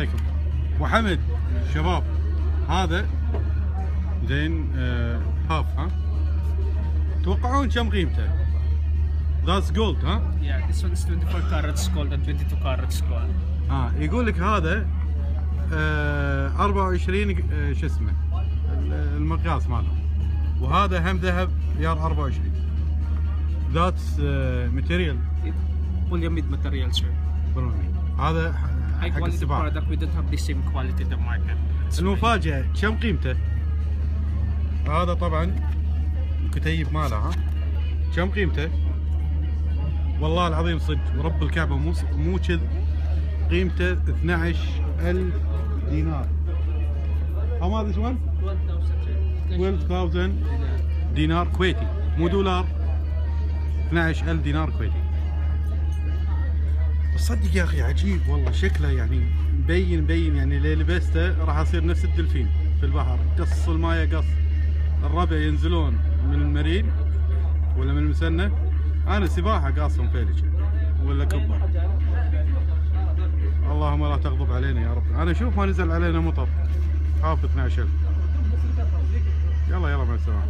عليكم. ابو حمد شباب هذا زين هاف ها؟ توقعون كم قيمته؟ That's gold ها؟ Yeah, this one is 24 carats gold and 22 carats gold. يقول لك هذا 24 شو اسمه المقياس ماله، وهذا هم ذهب يار 24. That's material. Polyamide material, sir. هذا High حق quality السباحة. product. We don't have the same quality in the market. المفاجأة كم قيمته؟ هذا طبعا الكتيب ماله ها؟ كم قيمته؟ والله العظيم صدق ورب الكعبة مو كذب، قيمته 12,000 دينار. How much this one؟ 12,000 دينار كويتي، مو دولار. 12,000 دينار كويتي. بس صدق يا اخي عجيب والله، شكله يعني مبين يعني اللي لبسته راح اصير نفس الدلفين في البحر، قص المايه قص. الربع ينزلون من المرين ولا من المسنة، انا سباحة قاصهم فيلج ولا كبر. اللهم لا تغضب علينا يا رب. انا اشوف ما نزل علينا مطر، خاف 12,000. يلا مع السلامة.